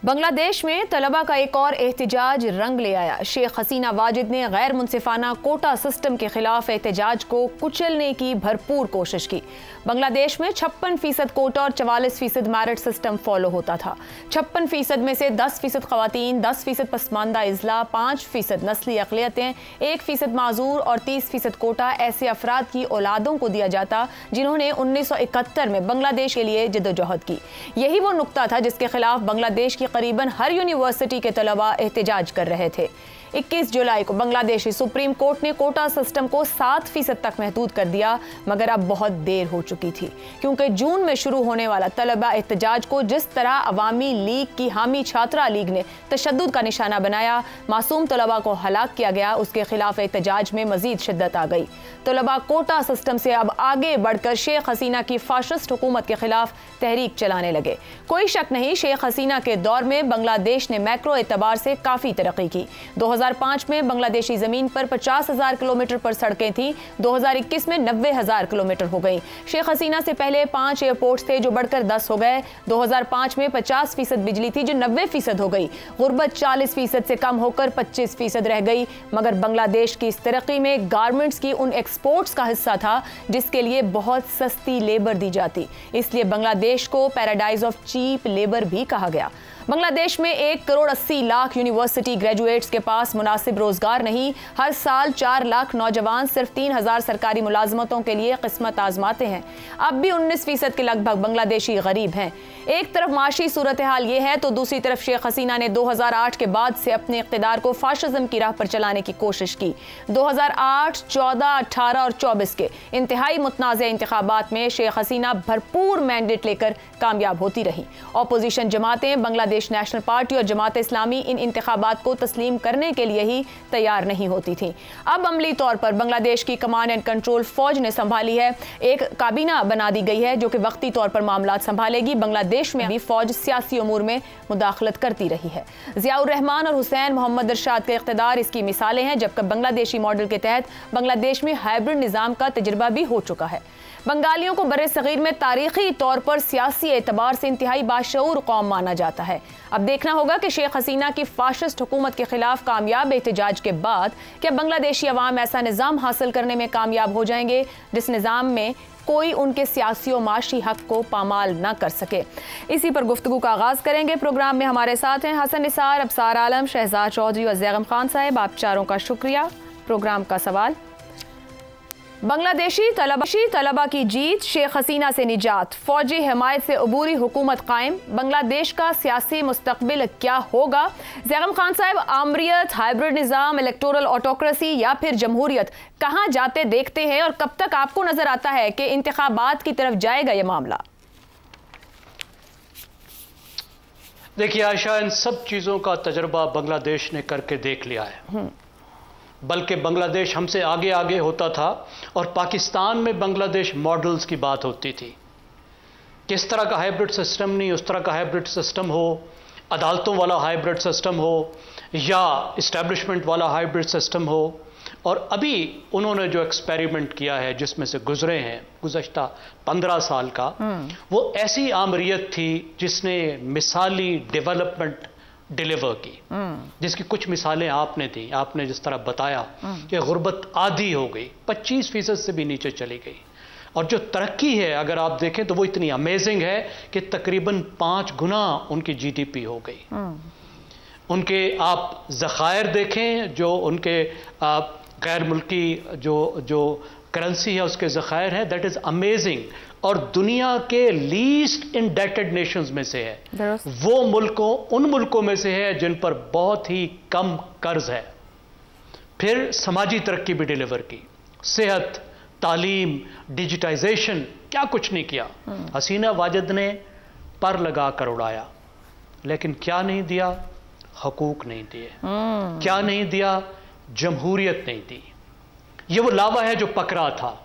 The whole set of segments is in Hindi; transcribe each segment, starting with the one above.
बांग्लादेश में तलबा का एक और एहतजाज रंग ले आया। शेख हसीना वाजिद ने गैर मुनसिफाना कोटा सिस्टम के खिलाफ एहतजाज को कुचलने की भरपूर कोशिश की। बांग्लादेश में 56% कोटा और 44% मेरिट सिस्टम फॉलो होता था। 56% में से 10% खवातीन, 10% पसमानदा इजला, 5% नस्ली अक़लियतें, 1% माजूर और 30% कोटा ऐसे अफराद की औलादों को दिया जाता जिन्होंने 1971 में बांग्लादेश के लिए जद्दोजहद की। यही वो नुक्ता था जिसके खिलाफ बांग्लादेश की करीबन हर यूनिवर्सिटी के तलबा एहतजाज कर रहे थे। 21 जुलाई को बांग्लादेशी सुप्रीम कोर्ट ने कोटा सिस्टम को 7% तक महदूद कर दिया, मगर अब बहुत देर हो चुकी थी, क्योंकि जून में शुरू होने वाला तलबा एहतजाज को जिस तरह अवामी लीग की हामी छात्रा लीग ने तशद्दुद का निशाना बनाया, मासूम तलबा को हलाक किया गया, उसके खिलाफ एहतजाज में मजीद शिद्दत आ गई। तलबा कोटा सिस्टम से अब आगे बढ़कर शेख हसीना की फाशिस्ट हुकूमत के खिलाफ तहरीक चलाने लगे। कोई शक नहीं, शेख हसीना के दौर में बांग्लादेश ने मैक्रो एतबार से काफ़ी तरक्की की। 2005 में बांग्लादेशी ज़मीन पर 50,000 किलोमीटर पर सड़कें थीं, 2021 में 90,000 किलोमीटर हो गई। शेख हसीना से पहले 5 एयरपोर्ट्स थे जो बढ़कर 10 हो गए। 2005 में 50% बिजली थी जो 90% हो गई। गुर्बत 40% से कम होकर 25% रह गई। मगर बांग्लादेश की इस तरक्की में गारमेंट्स की उन एक्सपोर्ट्स का हिस्सा था जिसके लिए बहुत सस्ती लेबर दी जाती, इसलिए बांग्लादेश को पैराडाइज ऑफ चीप लेबर भी कहा गया। बांग्लादेश में 1,80,00,000 यूनिवर्सिटी ग्रेजुएट्स के पास मुनासिब रोजगार नहीं। हर साल 4 लाख नौजवान सिर्फ 3,000 सरकारी मुलाजमतों के लिए किस्मत आजमाते हैं। अब भी 19% के लगभग बांग्लादेशी गरीब हैं। एक तरफ माशी सूरत हाल ये है तो दूसरी तरफ शेख हसीना ने 2008 के बाद से अपने इक़्तिदार को फाशिज्म की राह पर चलाने की कोशिश की। 2008, 14, 18 और 24 के इंतहाई मुतनाज़ इंतखाबात में शेख हसीना भरपूर मैंडेट लेकर कामयाब होती रही। अपोजिशन जमातें, बांग्लादेश नेशनल पार्टी और जमात इस्लामी इन इंतखाबात को तस्लीम करने के लिए ही तैयार नहीं होती थी। अब अमली तौर पर बांग्लादेश की कमांड एंड कंट्रोल फौज ने संभाली है। एक काबीना बना दी गई है जो कि वक्ती तौर पर मामलात संभालेगी। बांग्लादेश में भी फौज सियासी उमूर में मुदाखलत करती रही है। ज़ियाउर रहमान और हुसैन मोहम्मद इरशाद के इक़्तिदार इसकी मिसालें हैं, जबकि बांग्लादेशी मॉडल के तहत बांग्लादेश में हाइब्रिड निज़ाम का तजुर्बा भी हो चुका है। बंगालियों को बरे सगीर में तारीखी तौर पर सियासी एतबार से इंतहाई बाशऊर कौम माना जाता है। अब देखना होगा कि शेख हसीना की फाशिस्ट हुकूमत के खिलाफ कामयाब एहतजाज के बाद क्या बांग्लादेशी अवाम ऐसा निज़ाम हासिल करने में कामयाब हो जाएंगे जिस निज़ाम में कोई उनके सियासी और माशी हक को पामाल न कर सके। इसी पर गुफ्तगू का आगाज़ करेंगे। प्रोग्राम में हमारे साथ हैं हसन निसार, अबसार आलम, शहजाद चौधरी और जैगम खान साहब। आप चारों का शुक्रिया। प्रोग्राम का सवाल, बांग्लादेशी तलबा की जीत, शेख हसीना से निजात, फौजी हिमायत से अबूरी हुकूमत कायम, बांग्लादेश का सियासी मुस्तकबिल क्या होगा? जैगम खान साहब, आमरियत, हाइब्रिड निज़ाम, इलेक्टोरल ऑटोक्रेसी या फिर जमहूरियत, कहाँ जाते देखते हैं और कब तक आपको नजर आता है कि इंतखाबात की तरफ जाएगा ये मामला? देखिए आयशा, इन सब चीज़ों का तजर्बा बांग्लादेश ने करके देख लिया है। बल्कि बांग्लादेश हमसे आगे आगे होता था और पाकिस्तान में बांग्लादेश मॉडल्स की बात होती थी। किस तरह का हाइब्रिड सिस्टम नहीं, उस तरह का हाइब्रिड सिस्टम हो, अदालतों वाला हाइब्रिड सिस्टम हो या इस्टेब्लिशमेंट वाला हाइब्रिड सिस्टम हो। और अभी उन्होंने जो एक्सपेरिमेंट किया है जिसमें से गुजरे हैं गुज़श्ता 15 साल का, वो ऐसी आमरियत थी जिसने मिसाली डेवलपमेंट डिलीवर की, जिसकी कुछ मिसालें आपने दी। आपने जिस तरह बताया कि गुर्बत आधी हो गई, 25% से भी नीचे चली गई, और जो तरक्की है अगर आप देखें तो वो इतनी अमेजिंग है कि तकरीबन 5 गुना उनकी जीडीपी हो गई। उनके आप ज़खायर देखें, जो उनके गैर मुल्की जो करेंसी है उसके ज़खायर हैं, दैट इज़ अमेजिंग, और दुनिया के लीस्ट इंडेटेड नेशंस में से है। वो उन मुल्कों में से है जिन पर बहुत ही कम कर्ज है। फिर समाजी तरक्की भी डिलीवर की, सेहत, तालीम, डिजिटाइजेशन, क्या कुछ नहीं किया। हसीना वाजिद ने पर लगा कर उड़ाया, लेकिन क्या नहीं दिया? हकूक नहीं दिए। क्या नहीं दिया? जमहूरियत नहीं दी। ये वो लावा है जो पक रहा था,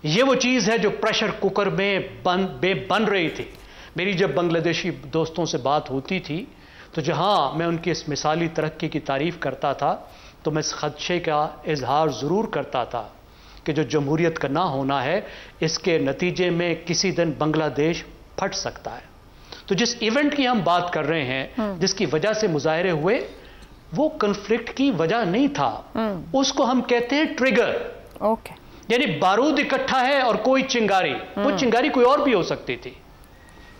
ये वो चीज़ है जो प्रेशर कुकर में बन रही थी। मेरी जब बांग्लादेशी दोस्तों से बात होती थी तो जहां मैं उनकी इस मिसाली तरक्की की तारीफ करता था तो मैं इस खदशे का इजहार ज़रूर करता था कि जो जमहूरियत का ना होना है, इसके नतीजे में किसी दिन बांग्लादेश फट सकता है। तो जिस इवेंट की हम बात कर रहे हैं, जिसकी वजह से मुजाहरे हुए, वो कन्फ्लिक्ट की वजह नहीं था, उसको हम कहते हैं ट्रिगर। ओके, यानी बारूद इकट्ठा है और कोई चिंगारी, वो चिंगारी कोई और भी हो सकती थी,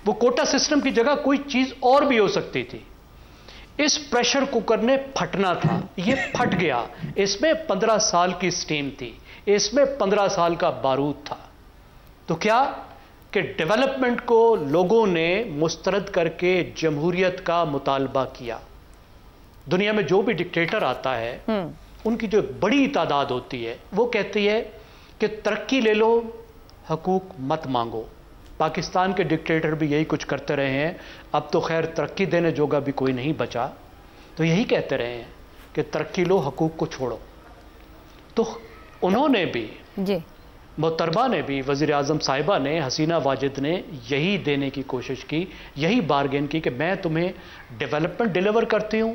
वो कोटा सिस्टम की जगह कोई चीज और भी हो सकती थी। इस प्रेशर कुकर ने फटना था, ये फट गया। इसमें 15 साल की स्टीम थी, इसमें 15 साल का बारूद था। तो क्या कि डेवलपमेंट को लोगों ने मुस्तरद करके जमहूरियत का मुतालबा किया। दुनिया में जो भी डिक्टेटर आता है, उनकी जो बड़ी तादाद होती है, वो कहती है कि तरक्की ले लो, हकूक मत मांगो। पाकिस्तान के डिक्टेटर भी यही कुछ करते रहे हैं। अब तो खैर तरक्की देने जोगा भी कोई नहीं बचा, तो यही कहते रहे हैं कि तरक्की लो, हकूक को छोड़ो। तो उन्होंने भी जी, मोहतरमा ने भी, वज़ीर आज़म साहिबा ने, हसीना वाजिद ने यही देने की कोशिश की, यही बार्गेन की कि मैं तुम्हें डेवलपमेंट डिलीवर करती हूं,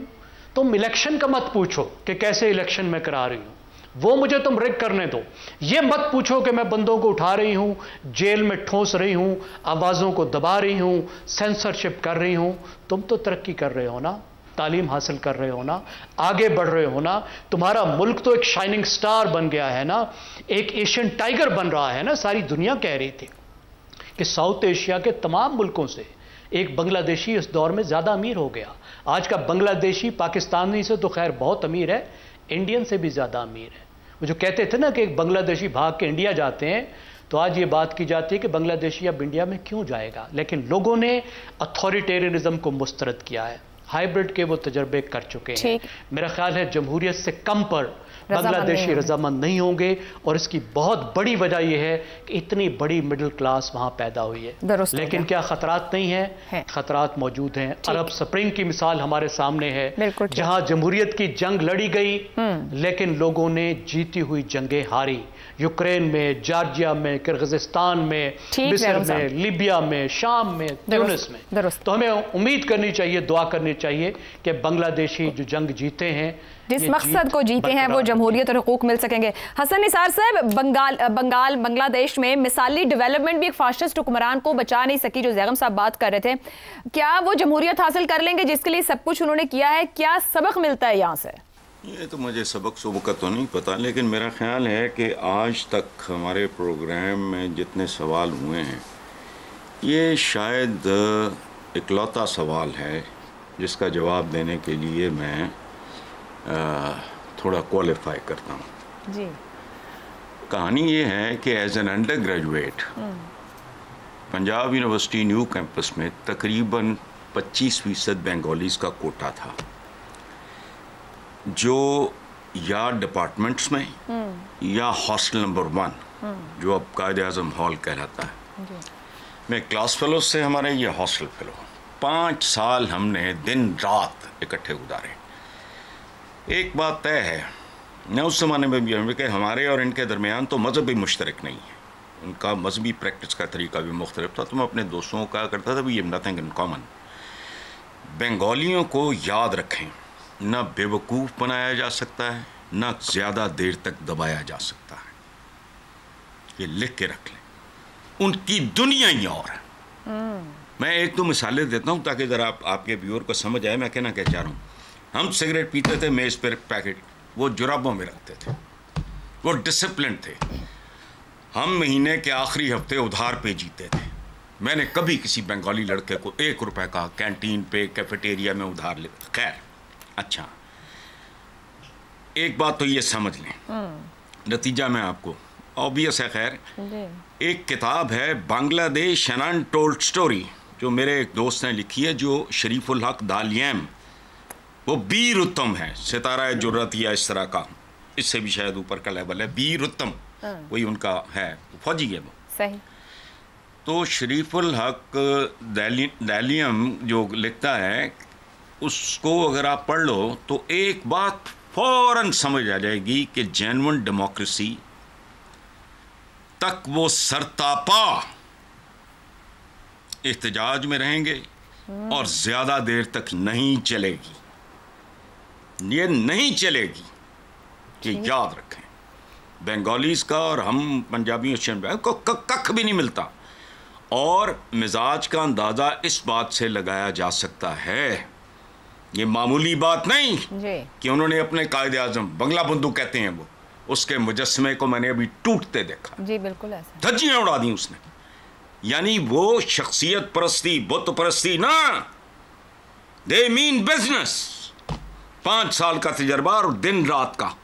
तुम इलेक्शन का मत पूछो कि कैसे इलेक्शन में करा रही हूं, वो मुझे तुम रिग करने दो। ये मत पूछो कि मैं बंदों को उठा रही हूं, जेल में ठोस रही हूं, आवाज़ों को दबा रही हूं, सेंसरशिप कर रही हूं। तुम तो तरक्की कर रहे हो ना, तालीम हासिल कर रहे हो ना, आगे बढ़ रहे हो ना, तुम्हारा मुल्क तो एक शाइनिंग स्टार बन गया है ना, एक एशियन टाइगर बन रहा है ना। सारी दुनिया कह रही थी कि साउथ एशिया के तमाम मुल्कों से एक बांग्लादेशी इस दौर में ज़्यादा अमीर हो गया। आज का बांग्लादेशी पाकिस्तानी से तो खैर बहुत अमीर है, इंडियन से भी ज़्यादा अमीर है। वो जो कहते थे ना कि एक बांग्लादेशी भाग के इंडिया जाते हैं, तो आज ये बात की जाती है कि बांग्लादेशी अब इंडिया में क्यों जाएगा। लेकिन लोगों ने अथॉरिटेरियनिज्म को मुस्तरद किया है, हाइब्रिड के वो तजर्बे कर चुके हैं। मेरा ख्याल है जमहूरियत से कम पर बांग्लादेशी रजामंद नहीं होंगे, और इसकी बहुत बड़ी वजह यह है कि इतनी बड़ी मिडिल क्लास वहां पैदा हुई है। लेकिन क्या खतरात नहीं है? खतरात मौजूद हैं। अरब स्प्रिंग की मिसाल हमारे सामने है, जहां जमहूरियत की जंग लड़ी गई, लेकिन लोगों ने जीती हुई जंगें हारी। यूक्रेन में, जॉर्जिया में, किर्गिस्तान में, मिस्र में, लीबिया में, शाम में, ट्यूनिस में। तो हमें उम्मीद करनी चाहिए, दुआ करनी चाहिए कि बांग्लादेशी जो जंग जीते हैं, जिस मकसद को जीते हैं, वो जमहूरियत और हुकूक मिल सकेंगे। हसन निसार साहब, बांग्लादेश में मिसाली डेवलपमेंट भी एक फाशिस्ट हुक्मरान को बचा नहीं सकी, जो ज़ैगम साहब बात कर रहे थे। क्या वो जमहूरियत हासिल कर लेंगे जिसके लिए सब कुछ उन्होंने किया है? क्या सबक मिलता है यहाँ से? ये तो मुझे सबक सुबक तो नहीं पता, लेकिन मेरा ख्याल है कि आज तक हमारे प्रोग्राम में जितने सवाल हुए हैं, ये शायद इकलौता सवाल है जिसका जवाब देने के लिए मैं थोड़ा क्वालिफाई करता हूँ जी। कहानी ये है कि as an undergraduate Punjab university new campus में तकरीबन 25% बंगालीज़ का कोटा था, जो या डिपार्टमेंट्स में या हॉस्टल नंबर 1 जो अब कायदे आज़म हॉल कहलाता है। मैं क्लास फेलो से हमारे ये हॉस्टल फेलो, 5 साल हमने दिन रात इकट्ठे गुजारे। एक बात तय है, न उस ज़माने में भी कि हमारे और इनके दरमियान तो मज़हब भी मुश्तरक नहीं है, उनका मजहबी प्रैक्टिस का तरीका भी मुख्तलिफ था। तो मैं अपने दोस्तों को कहा करता था भी ये नथिंग इन कॉमन। बंगालियों को याद रखें, न बेवकूफ़ बनाया जा सकता है, न ज़्यादा देर तक दबाया जा सकता है। ये लिख के रख लें, उनकी दुनिया ही और है। मैं एक दो मिसालें देता हूँ ताकि ज़रा आपके व्यूअर को समझ आए मैं कहना क्या चाह रहा हूँ। हम सिगरेट पीते थे, मेज़ पर पैकेट वो जुराबों में रखते थे, वो डिसिप्लिन थे। हम महीने के आखिरी हफ्ते उधार पे जीते थे। मैंने कभी किसी बंगाली लड़के को 1 रुपए का कैंटीन पे, कैफेटेरिया में उधार ले। खैर अच्छा, एक बात तो ये समझ लें, नतीजा मैं आपको ऑब्वियस है। खैर, एक किताब है बांग्लादेश एन अनटोल्ड स्टोरी, जो मेरे एक दोस्त ने लिखी है, जो शरीफुल हक दालियम, वो बीर उत्तम है, सितारा जुर्रत या इस तरह का, इससे भी शायद ऊपर का लेवल है। बीर उत्तम वही उनका है, फौजी है वो। सही। तो शरीफुल हक दालियम जो लिखता है, उसको अगर आप पढ़ लो तो एक बात फौरन समझ आ जाएगी कि जेन्युइन डेमोक्रेसी तक वो सरतापा एहतजाज में रहेंगे और ज़्यादा देर तक नहीं चलेगी। ये नहीं चलेगी, ये याद रखें। बंगालीज़ का और हम पंजाबियों को कख भी नहीं मिलता। और मिजाज का अंदाजा इस बात से लगाया जा सकता है, ये मामूली बात नहीं जी। कि उन्होंने अपने कायदे आजम, बंगला बंधु कहते हैं वो, उसके मुजस्मे को मैंने अभी टूटते देखा। जी बिल्कुल ऐसा। धज्जियां उड़ा दी उसने। यानी वो शख्सियत परस्ती, बुत परस्ती ना, दे मीन बिजनेस। 5 साल का तजर्बा और दिन रात का।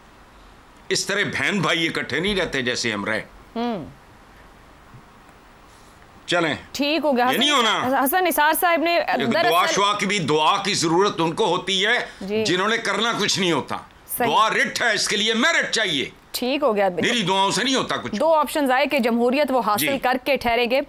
इस तरह बहन भाई इकट्ठे नहीं रहते जैसे हम रहे। चलें, ठीक हो गया। ये नहीं होना। हसन निसार साहब ने दुआ शुआ की भी दुआ की जरूरत उनको होती है जिन्होंने करना कुछ नहीं होता। दुआ रिट है, इसके लिए मेरिट चाहिए। ठीक हो गया। मेरी दुआओं से नहीं होता कुछ। 2 ऑप्शंस आए कि जमहूरियत वो हासिल करके ठहरेंगे।